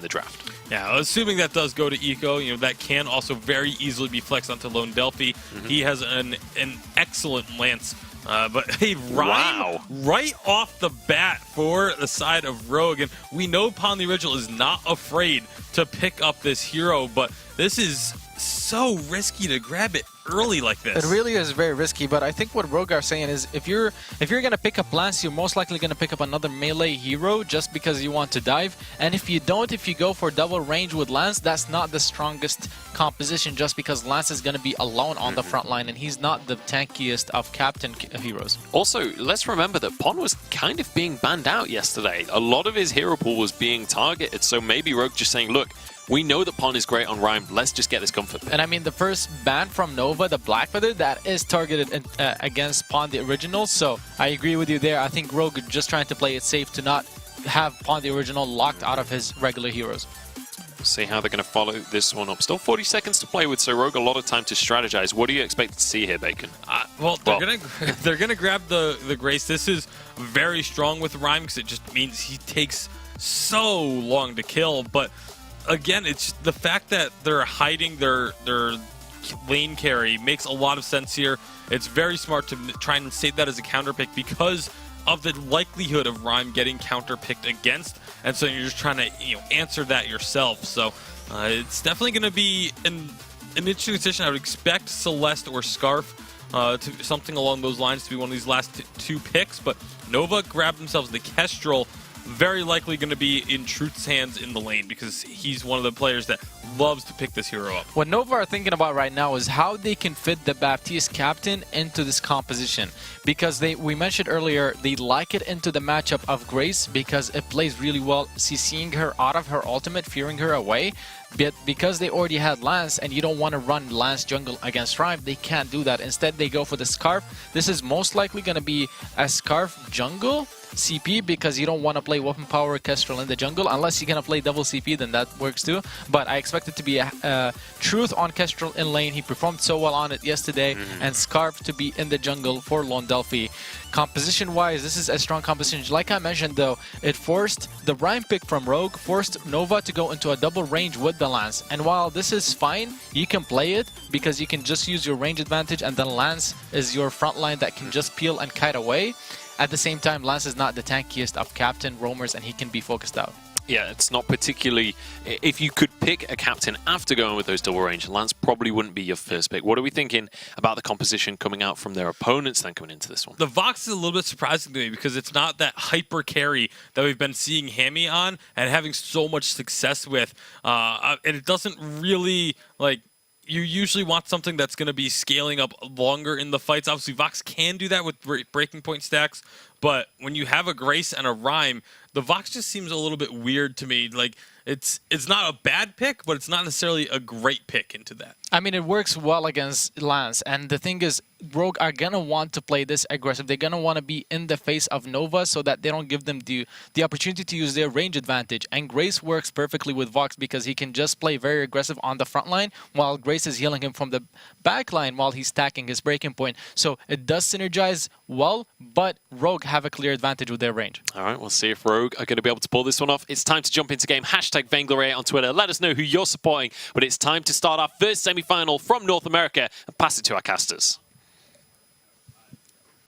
in the draft. Yeah, assuming that does go to Eco, that can also very easily be flexed onto Lone Delphi. He has an excellent lance. But a rhyme right off the bat for the side of Rogue. And we know Pon the Original is not afraid to pick up this hero, but this is so risky to grab it early like this. It really is very risky, but I think what Rogue are saying is if you're going to pick up Lance, you're most likely going to pick up another melee hero just because you want to dive. And if you don't, if you go for double range with Lance, that's not the strongest composition just because Lance is going to be alone on the front line and he's not the tankiest of captain heroes. Also, let's remember that Pon was kind of being banned out yesterday. A lot of his hero pool was being targeted, so maybe Rogue just saying, look, we know that Pon is great on Rhyme. Let's just get this comfort pick. And I mean, the first ban from Nova, the Black Feather, that is targeted against Pon the Original. So I agree with you there. I think Rogue is just trying to play it safe to not have Pon the Original locked out of his regular heroes. We'll see how they're going to follow this one up. Still 40 seconds to play with, so Rogue a lot of time to strategize. What do you expect to see here, Bacon? Well, they're gonna grab the Grace. This is very strong with Rhyme because it just means he takes so long to kill, but again, it's the fact that they're hiding their lane carry makes a lot of sense here. It's very smart to try and save that as a counter pick because of the likelihood of Rhyme getting counter picked against, and so you're just trying to answer that yourself. So it's definitely going to be an interesting decision. I would expect Celeste or Scarf to something along those lines to be one of these last two picks, but Nova grabbed themselves the Kestrel. Very likely going to be in Truth's hands in the lane because he's one of the players that loves to pick this hero up. What Nova are thinking about right now is how they can fit the Baptiste captain into this composition. Because we mentioned earlier, they like it into the matchup of Grace because it plays really well, CCing her out of her ultimate, fearing her away. But because they already had Lance and you don't want to run Lance jungle against Rhyme, they can't do that. Instead, they go for the Scarf. This is most likely going to be a Scarf jungle CP because you don't want to play Weapon Power Kestrel in the jungle. Unless you're going to play double CP, then that works too. But I expect it to be a Truth on Kestrel in lane. He performed so well on it yesterday. And Scarf to be in the jungle for Lone Delphi. Composition-wise, this is a strong composition. Like I mentioned, though, it forced the Rhyme pick from Rogue, forced Nova to go into a double range with the Lance. And while this is fine, you can play it because you can just use your range advantage and then Lance is your front line that can just peel and kite away. At the same time, Lance is not the tankiest of captain roamers and he can be focused out. Yeah, it's not particularly... If you could pick a captain after going with those double range, Lance probably wouldn't be your first pick. What are we thinking about the composition coming out from their opponents then coming into this one? The Vox is a little bit surprising to me because it's not that hyper carry that we've been seeing Hammy on and having so much success with. And it doesn't really, you usually want something that's going to be scaling up longer in the fights. Obviously, Vox can do that with breaking point stacks, but when you have a Grace and a Rhyme, the Vox just seems a little bit weird to me. It's not a bad pick, but it's not necessarily a great pick into that. I mean, it works well against Lance, and the thing is, Rogue are going to want to play this aggressive. They're going to want to be in the face of Nova so that they don't give them the opportunity to use their range advantage. And Grace works perfectly with Vox because he can just play very aggressive on the front line while Grace is healing him from the back line while he's stacking his breaking point. So it does synergize well, but Rogue have a clear advantage with their range. All right, we'll see if Rogue are going to be able to pull this one off. It's time to jump into game. Hashtag Vainglory on Twitter. Let us know who you're supporting. But it's time to start our first semi-final from North America and pass it to our casters.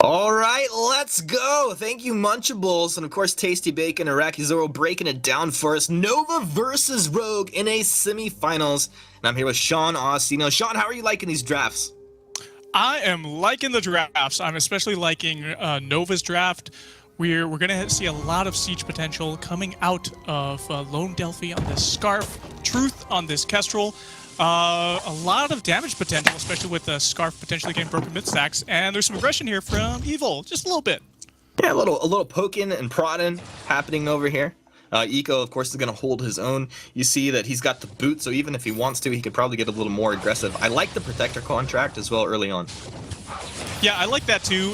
All right, let's go. Thank you, Munchables. And of course, Tasty Bacon, Iraqi Zoro breaking it down for us. Nova versus Rogue in a semifinals. And I'm here with Sean Ossino. Sean, how are you liking these drafts? I am liking the drafts. I'm especially liking Nova's draft. We're going to see a lot of siege potential coming out of Lone Delphi on this Scarf, Truth on this Kestrel. A lot of damage potential, especially with the Scarf potentially getting broken mid stacks, and there's some aggression here from Evil, just a little bit. Yeah, a little poking and prodding happening over here. Eco, of course, is going to hold his own. You see that he's got the boot, so even if he wants to, he could probably get a little more aggressive. I like the Protector contract as well early on. Yeah, I like that too.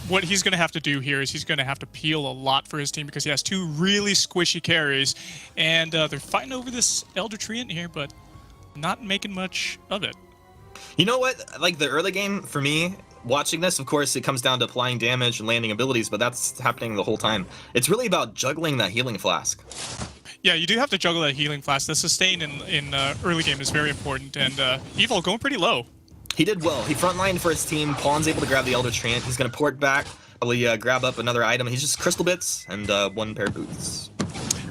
What he's going to have to do here is he's going to have to peel a lot for his team because he has two really squishy carries, and they're fighting over this Elder Treant here, but not making much of it. You know what? Like the early game, for me, watching this, of course, it comes down to applying damage and landing abilities, but that's happening the whole time. It's really about juggling that healing flask. Yeah, you do have to juggle that healing flask. The sustain in early game is very important, and Evil going pretty low. He did well. He frontlined for his team. Pawn's able to grab the Elder Treant. He's going to port back, probably grab up another item. He's just Crystal Bits and one pair of boots.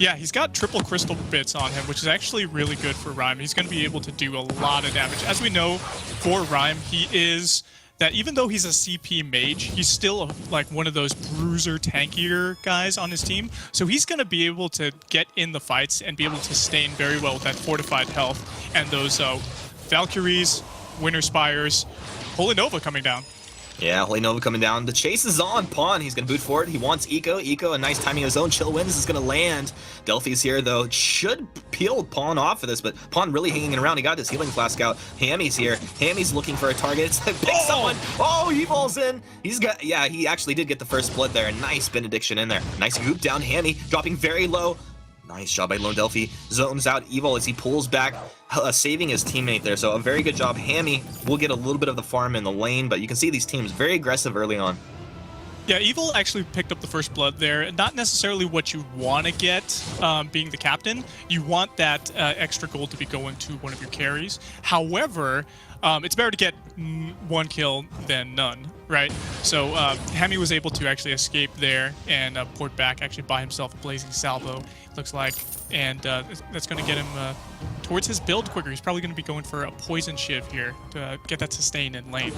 Yeah, he's got triple crystal bits on him, which is actually really good for Rhyme. He's going to be able to do a lot of damage. As we know, for Rhyme, he is that even though he's a CP mage, he's still like one of those bruiser, tankier guys on his team. So he's going to be able to get in the fights and be able to sustain very well with that fortified health and those Valkyries, Winter Spires, Holy Nova coming down. Yeah, Holy Nova coming down. The chase is on. Pawn, he's going to boot forward. He wants Eco. Eco, a nice timing of his own. Chill Winds is going to land. Delphi's here, though. Should peel Pawn off of this, but Pawn really hanging around. He got his healing flask out. Hammy's here. Hammy's looking for a target. It's like, pick someone. Oh, he falls in. He's got, yeah, he actually did get the first blood there. Nice benediction in there. Nice goop down. Hammy dropping very low. Nice job by Lone Delphi. Zones out Evil as he pulls back, saving his teammate there. So a very good job. Hammy will get a little bit of the farm in the lane, but you can see these teams very aggressive early on. Yeah, Evil actually picked up the first blood there. Not necessarily what you want to get being the captain. You want that extra gold to be going to one of your carries. However, it's better to get one kill than none, right? So Hammy was able to actually escape there and port back actually by himself, a Blazing Salvo, looks like. And that's going to get him towards his build quicker. He's probably going to be going for a Poison Shiv here to get that sustain in lane.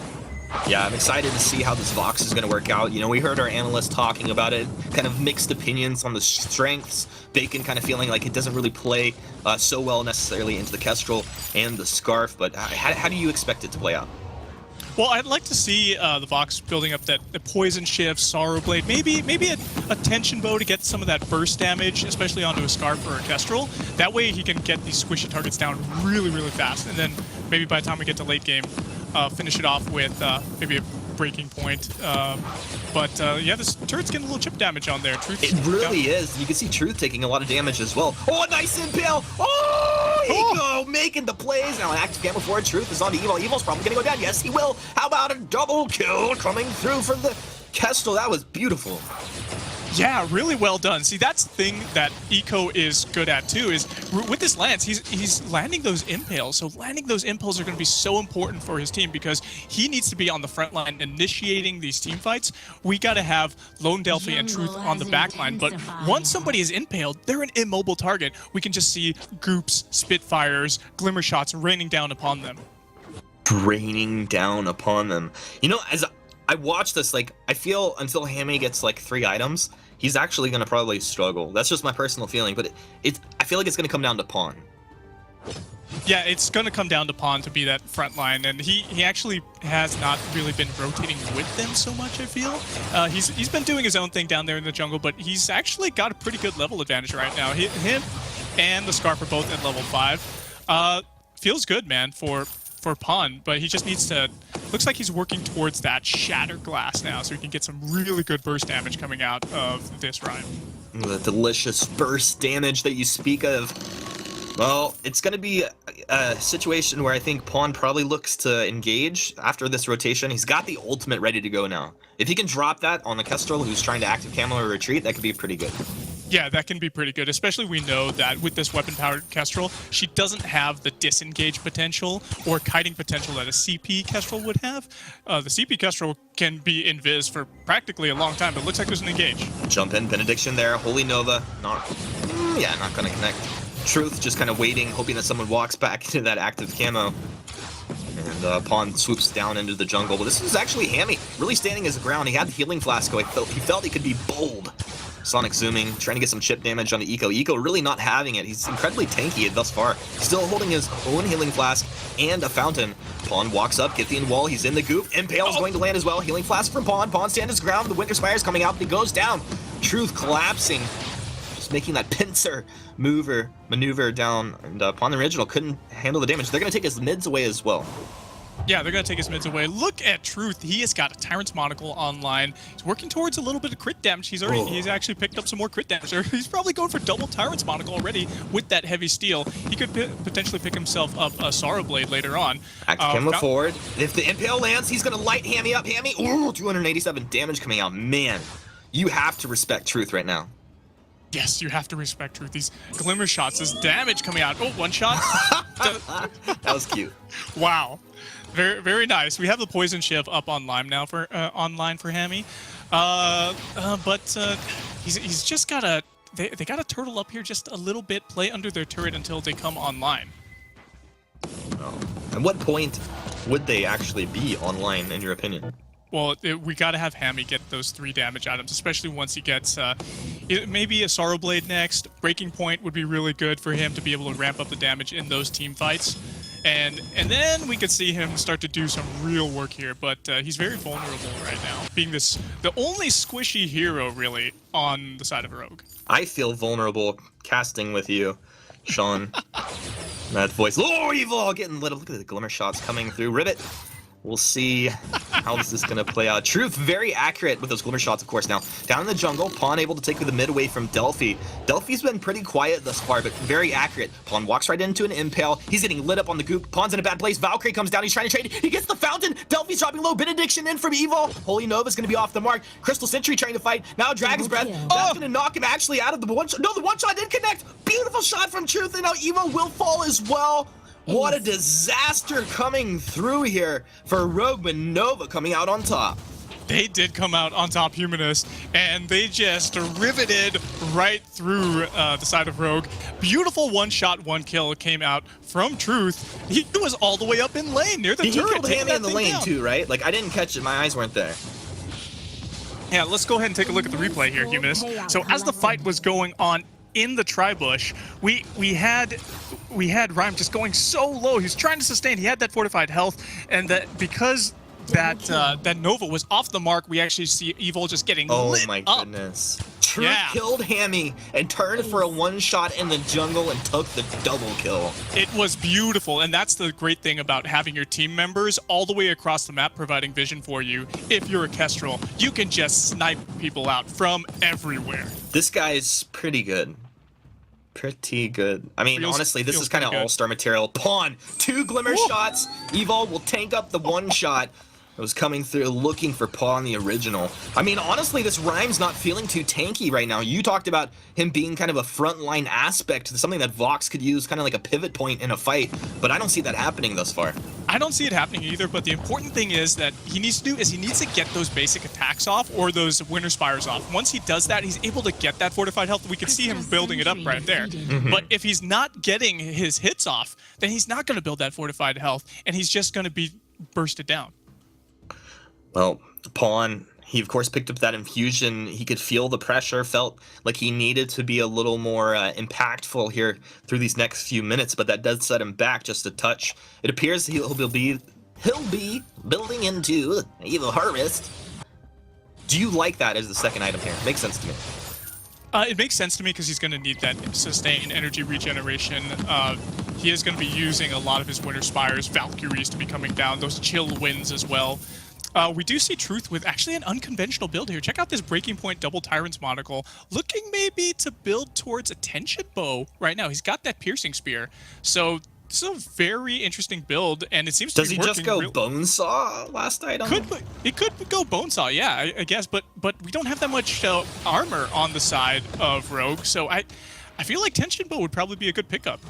Yeah, I'm excited to see how this Vox is going to work out. You know, we heard our analysts talking about it, kind of mixed opinions on the strengths. Bacon kind of feeling like it doesn't really play so well necessarily into the Kestrel and the Scarf, but how do you expect it to play out? Well, I'd like to see the Vox building up that the Poison Shift, Sorrow Blade, maybe a Tension Bow to get some of that burst damage, especially onto a Scarf or a Kestrel. That way he can get these squishy targets down really, really fast, and then maybe by the time we get to late game, finish it off with maybe a Breaking Point. Yeah, this turret's getting a little chip damage on there. Truth it really is. You can see Truth taking a lot of damage as well. Oh, a nice impale! Oh, Eco making the plays. Now an active camera forward. Truth is on to Evil. Evil's probably going to go down. Yes, he will. How about a double kill coming through from the Kestrel? That was beautiful. Yeah, really well done. See, that's the thing that Eco is good at too, is with this lance, he's landing those impales. So landing those impales are going to be so important for his team because he needs to be on the front line initiating these team fights. We got to have Lone Delphi and Truth on the back line, but once somebody is impaled, they're an immobile target. We can just see Goops, Spitfires, Glimmer Shots raining down upon them. Raining down upon them. You know, as I watch this, like, I feel until Hammy gets like 3 items, he's actually going to probably struggle. That's just my personal feeling, but I feel like it's going to come down to Pawn. Yeah, it's going to come down to Pawn to be that front line, and he actually has not really been rotating with them so much, I feel. He's been doing his own thing down there in the jungle, but he's actually got a pretty good level advantage right now. Him and the Scarf are both at level 5. Feels good, man, for Pawn, but he just needs to... Looks like he's working towards that Shatter Glass now, so he can get some really good burst damage coming out of this Rhyme. The delicious burst damage that you speak of. Well, it's going to be a situation where I think Pawn probably looks to engage after this rotation. He's got the ultimate ready to go now. If he can drop that on the Kestrel who's trying to active camo or retreat, that could be pretty good. Yeah, that can be pretty good, especially we know that with this weapon-powered Kestrel, she doesn't have the disengage potential or kiting potential that a CP Kestrel would have. The CP Kestrel can be invis for practically a long time, but it looks like there's an engage. Jump in, benediction there, Holy Nova, not going to connect. Truth just kind of waiting, hoping that someone walks back into that active camo. And Pawn swoops down into the jungle, but this is actually Hammy, really standing his ground. He had the healing flask, he felt he could be bold. Sonic zooming, trying to get some chip damage onto Eco. Eco really not having it. He's incredibly tanky thus far. Still holding his own healing flask and a fountain. Pawn walks up, Gythian wall. He's in the goop. Impale is going to land as well. Healing flask from Pawn. Pawn stands his ground. The Winter Spire's coming out, but he goes down. Truth collapsing. Just making that pincer maneuver down. And Pawn original couldn't handle the damage. They're going to take his mids away as well. Yeah, they're going to take his mids away. Look at Truth. He has got a Tyrant's Monocle online. He's working towards a little bit of crit damage. He's actually picked up some more crit damage. He's probably going for double Tyrant's Monocle already with that heavy steel. He could potentially pick himself up a Sorrow Blade later on. Active camo forward. If the Impale lands, he's going to light Hammy up. Hammy, ooh, 287 damage coming out. Man, you have to respect Truth right now. Yes, you have to respect Truth. These glimmer shots, this damage coming out. Oh, one shot. That was cute. Wow, very very nice. We have the poison shiv up online now for Hammy, but he's just gotta they gotta turtle up here just a little bit, play under their turret until they come online. Oh. At what point would they actually be online, in your opinion? Well, we gotta have Hammy get those 3 damage items, especially once he gets maybe a Sorrow Blade next. Breaking Point would be really good for him to be able to ramp up the damage in those team fights. And then we could see him start to do some real work here, but he's very vulnerable right now, being the only squishy hero really on the side of Rogue. I feel vulnerable casting with you, Sean. That voice, oh, evil, getting lit up. Look at the glimmer shots coming through. Ribbit. We'll see how this is going to play out. Truth, very accurate with those glimmer shots, of course. Now, down in the jungle, Pawn able to take the mid away from Delphi. Delphi's been pretty quiet thus far, but very accurate. Pawn walks right into an impale. He's getting lit up on the goop. Pawn's in a bad place. Valkyrie comes down. He's trying to trade. He gets the fountain. Delphi's dropping low. Benediction in from Evil. Holy Nova's going to be off the mark. Crystal Sentry trying to fight. Now Dragon's Breath. That's going to knock him actually out of the one shot. No, the one shot did connect. Beautiful shot from Truth, and now Evil will fall as well. What a disaster coming through here for Rogue, but Nova coming out on top. They did come out on top, Humanist, and they just riveted right through the side of Rogue. Beautiful one-shot, one-kill came out from Truth. He was all the way up in lane near the He turret. killed Hammy in the lane too, right? Like, I didn't catch it. My eyes weren't there. Yeah, let's go ahead and take a look at the replay here, Humanist. So as the fight was going on in the tri-bush, we had Rhyme just going so low. He was trying to sustain. He had that fortified health, and that because that Nova was off the mark, we actually see Evil just getting lit Oh my up. goodness. Truth killed Hammy and turned for a one-shot in the jungle and took the double kill. It was beautiful, and that's the great thing about having your team members all the way across the map providing vision for you. If you're a Kestrel, you can just snipe people out from everywhere. This guy's pretty good. Pretty good. I mean, honestly, this is kind of all-star material. Pawn, 2 glimmer shots. Evil will tank up the one shot. It was coming through looking for Pawn the original. I mean, honestly, this Rhyme's not feeling too tanky right now. You talked about him being kind of a frontline aspect, something that Vox could use kind of like a pivot point in a fight, but I don't see that happening thus far. I don't see it happening either, but the important thing is that he needs to get those basic attacks off or those Winter Spires off. Once he does that, he's able to get that fortified health. We can see him building it up right there. But if he's not getting his hits off, then he's not going to build that fortified health, and he's just going to be bursted down. Well, Pawn, he of course picked up that infusion. He could feel the pressure, felt like he needed to be a little more impactful here through these next few minutes, but that does set him back just a touch. It appears he'll be building into Evil Harvest. Do you like that as the second item here? Makes sense to me. It makes sense to me because he's going to need that sustained energy regeneration. He is going to be using a lot of his Winter Spires, Valkyries to be coming down, those chill winds as well. We do see Truth with actually an unconventional build here. Check out this Breaking Point Double Tyrant's monocle, looking maybe to build towards a tension bow right now. He's got that piercing spear, so this is a very interesting build, and it seems to be working. Does he just go Bonesaw last item? He could go Bonesaw, yeah, I guess, but we don't have that much armor on the side of Rogue, so I feel like tension bow would probably be a good pickup.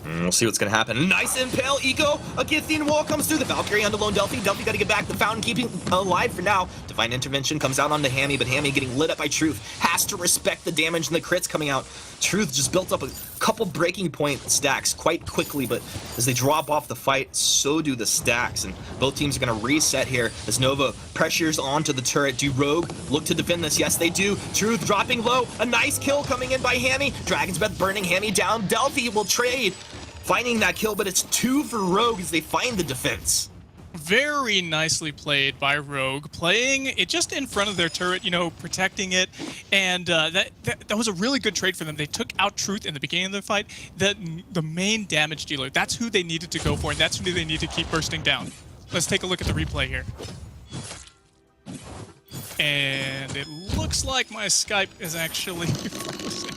We'll see what's going to happen. Nice impale, Eco. A Githine wall comes through. The Valkyrie onto lone Delphi. Delphi got to get back. The Fountain keeping alive for now. Divine Intervention comes out onto Hammy, but Hammy getting lit up by Truth. Has to respect the damage and the crits coming out. Truth just built up a couple breaking point stacks quite quickly, but as they drop off the fight, so do the stacks. And both teams are going to reset here as Nova pressures onto the turret. Do Rogue look to defend this? Yes, they do. Truth dropping low. A nice kill coming in by Hammy. Dragon's Breath burning Hammy down. Delphi will trade, finding that kill, but it's 2 for Rogue as they find the defense. Very nicely played by Rogue, playing it just in front of their turret, you know, protecting it, and that was a really good trade for them. They took out Truth in the beginning of the fight, the main damage dealer. That's who they needed to go for, and that's who they need to keep bursting down. Let's take a look at the replay here. And it looks like my Skype is actually frozen.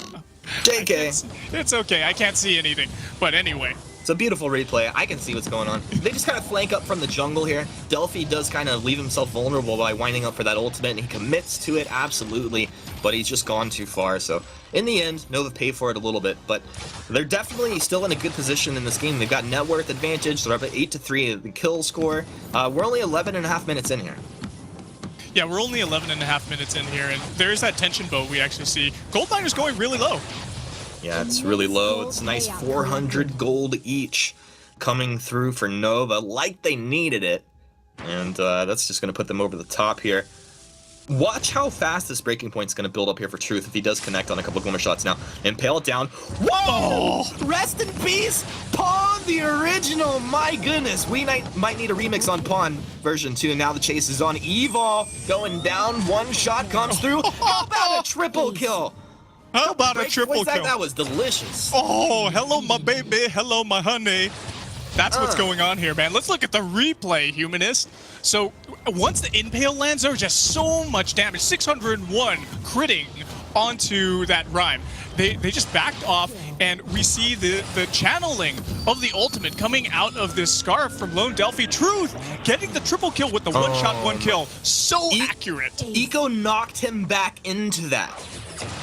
JK. It's okay, I can't see anything. But anyway. It's a beautiful replay. I can see what's going on. They just kind of flank up from the jungle here. Delphi does kind of leave himself vulnerable by winding up for that ultimate, and he commits to it, absolutely, but he's just gone too far. So in the end, Nova pay for it a little bit, but they're definitely still in a good position in this game. They've got net worth advantage. They're up at 8-3 at the kill score. We're only 11.5 minutes in here. Yeah, we're only 11.5 minutes in here, and there's that tension boat we actually see. Gold miner's going really low. Yeah, it's really low. It's nice 400 gold each coming through for Nova like they needed it. And that's just going to put them over the top here. Watch how fast this breaking point's going to build up here for Truth if he does connect on a couple of glimmer shots now. Impale it down. Whoa! Rest in peace, Pawn the original. My goodness, we might need a remix on Pawn version 2. Now the chase is on. Evil going down. One shot comes through. How about a triple kill? How about a triple kill? That was delicious. Oh, hello, my baby. Hello, my honey. That's what's going on here, man. Let's look at the replay, Humanist. So once the impale lands, there was just so much damage. 601 critting onto that Rhyme. They just backed off, and we see the channeling of the ultimate coming out of this Scarf from Lone Delphi. Truth getting the triple kill with the one shot, one kill. So accurate. Eco knocked him back into that.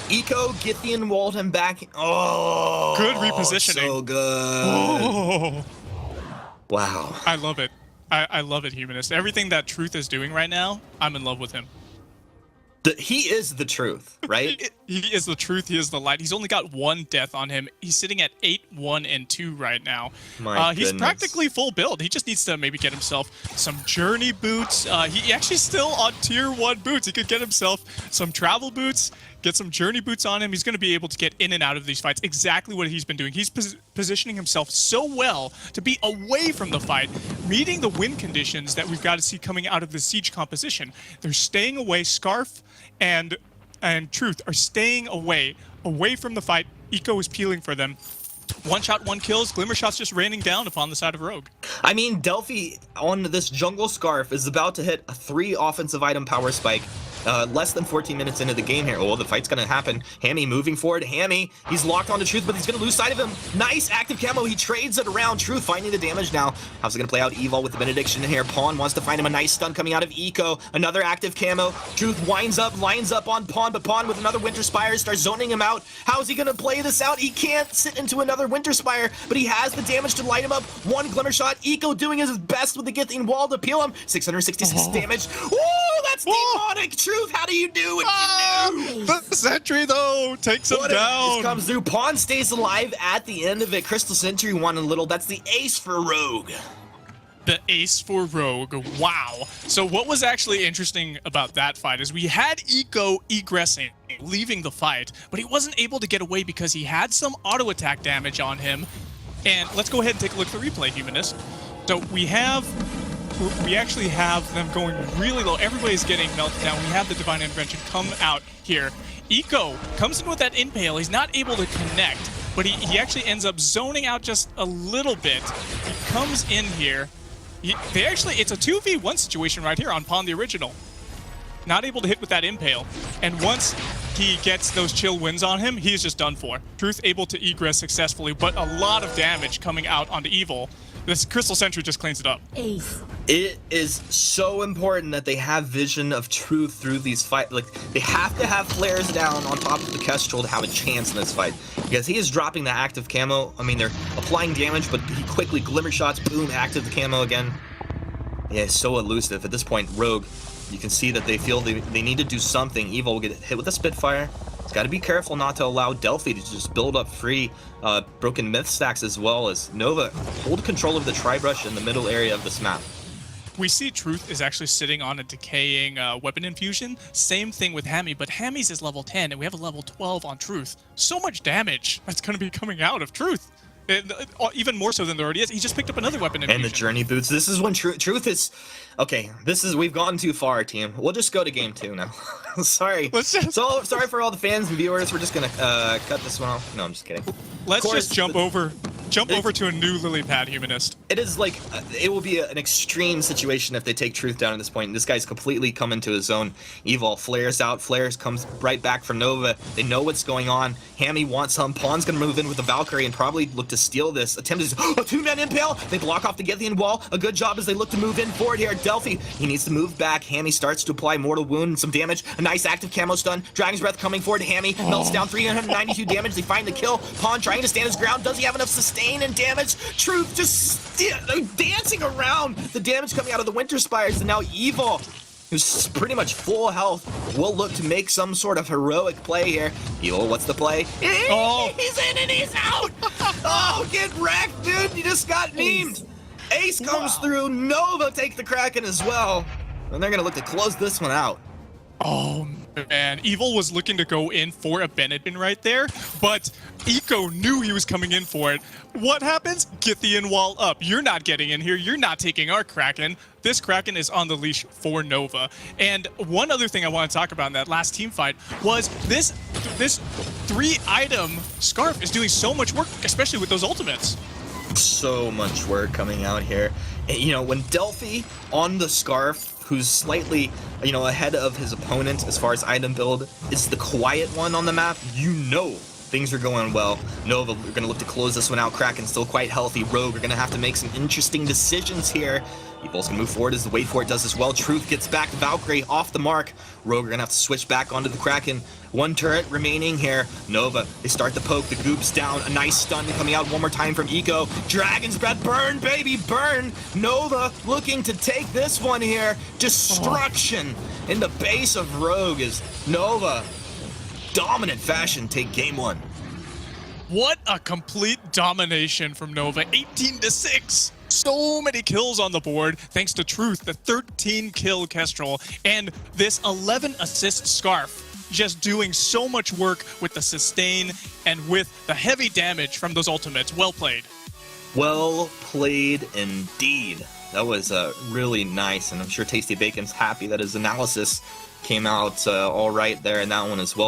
Eco, Githian walled him back. Oh, good repositioning. So good. Oh. Wow. I love it. I love it, Humanist. Everything that Truth is doing right now, I'm in love with him. He is the truth, right? He is the truth. He is the light. He's only got one death on him. He's sitting at 8-1-2 right now. He's practically full build. He just needs to maybe get himself some journey boots. He actually still on tier 1 boots. He could get himself some travel boots, get some journey boots on him. He's going to be able to get in and out of these fights. Exactly what he's been doing. He's positioning himself so well to be away from the fight, meeting the win conditions that we've got to see coming out of the Siege composition. They're staying away. Scarf and Truth are staying away from the fight. Eco is peeling for them. One shot, one kills. Glimmer shots just raining down upon the side of Rogue. I mean, Delphi on this jungle Scarf is about to hit a 3 offensive item power spike. Less than 14 minutes into the game here. Oh, the fight's gonna happen. Hammy moving forward. Hammy, he's locked onto Truth, but he's gonna lose sight of him. Nice active camo. He trades it around. Truth finding the damage now. How's it gonna play out? Evil with the benediction in here. Pawn wants to find him a nice stun coming out of Eco. Another active camo. Truth winds up, lines up on Pawn, but Pawn with another Winter Spire starts zoning him out. How's he gonna play this out? He can't sit into another Winter Spire, but he has the damage to light him up. One glimmer shot. Eco doing his best with the Githian wall to peel him. 666 damage. Ooh, that's demonic. Truth, how do you do what you do? The sentry, though, takes him down. This comes through. Pawn stays alive at the end of it. Crystal Sentry won a little. That's the ace for Rogue. The ace for Rogue. Wow. So what was actually interesting about that fight is we had Eco egressing, leaving the fight, but he wasn't able to get away because he had some auto attack damage on him. And let's go ahead and take a look at the replay, Humanist. So we actually have them going really low. Everybody's getting melted down. We have the Divine Intervention come out here. Eco comes in with that impale. He's not able to connect, but he actually ends up zoning out just a little bit. He comes in here. It's a 2v1 situation right here on Pawn the Original. Not able to hit with that impale. And once he gets those chill wins on him, he's just done for. Truth able to egress successfully, but a lot of damage coming out onto Evil. This Crystal Sentry just cleans it up. Ace. It is so important that they have vision of Truth through these fights. Like, they have to have flares down on top of the Kestrel to have a chance in this fight. Because he is dropping the active camo. I mean, they're applying damage, but he quickly glimmer shots, boom, active the camo again. Yeah, it's so elusive. At this point, Rogue, you can see that they feel they need to do something. Evil will get hit with a Spitfire. He's got to be careful not to allow Delphi to just build up free broken myth stacks, as well as Nova hold control of the Tri-Brush in the middle area of this map. We see Truth is actually sitting on a decaying weapon infusion. Same thing with Hammy, but Hammy's is level 10, and we have a level 12 on Truth. So much damage that's going to be coming out of Truth. Even more so than there already is. He just picked up another weapon infusion. And the journey boots. This is when Truth is... Okay, we've gone too far, team. We'll just go to game 2 now. Sorry. Sorry for all the fans and viewers. We're just gonna cut this one off. No, I'm just kidding. Let's just jump over Jump over to a new lily pad, Humanist. It is like, it will be an extreme situation if they take Truth down at this point. And this guy's completely come into his own. Evil flares out, flares comes right back from Nova. They know what's going on. Hammy wants some. Pawn's gonna move in with the Valkyrie and probably look to steal this. Attempt is a two-man impale. They block off the Githian wall. A good job as they look to move in forward here. Delphi, he needs to move back. Hammy starts to apply mortal wound and some damage. A nice active camo stun. Dragon's Breath coming forward. Hammy melts down 392 damage. They find the kill. Pawn trying to stand his ground. Does he have enough sustain and damage? Truth just dancing around. The damage coming out of the Winter Spires, and now Evil, who's pretty much full health, will look to make some sort of heroic play here. Evil, what's the play? He's in and he's out! Oh, get wrecked, dude! You just got memed! Ace comes through, Nova take the Kraken as well, and they're gonna look to close this one out. Oh man, Evil was looking to go in for a Benetton right there, but Eco knew he was coming in for it. What happens? Githian wall up. You're not getting in here. You're not taking our Kraken. This Kraken is on the leash for Nova. And one other thing I want to talk about in that last team fight was this 3-item Scarf is doing so much work, especially with those ultimates. So much work coming out here. And, you know, when Delphi on the Scarf, who's slightly, you know, ahead of his opponent as far as item build, is the quiet one on the map, you know things are going well. Nova, we're going to look to close this one out. Kraken still quite healthy. Rogue, we're going to have to make some interesting decisions here. Evil's going to move forward as the wait for it does as well. Truth gets back. Valkyrie off the mark. Rogue are going to have to switch back onto the Kraken. One turret remaining here. Nova, they start to poke. The Goop's down. A nice stun coming out one more time from Eco. Dragon's Breath, burn, baby, burn. Nova looking to take this one here. Destruction in the base of Rogue as Nova, dominant fashion, take game one. What a complete domination from Nova. 18-6. So many kills on the board thanks to Truth, the 13-kill Kestrel, and this 11-assist Scarf. Just doing so much work with the sustain and with the heavy damage from those ultimates. Well played. Well played indeed. That was really nice, and I'm sure Tasty Bacon's happy that his analysis came out all right there in that one as well.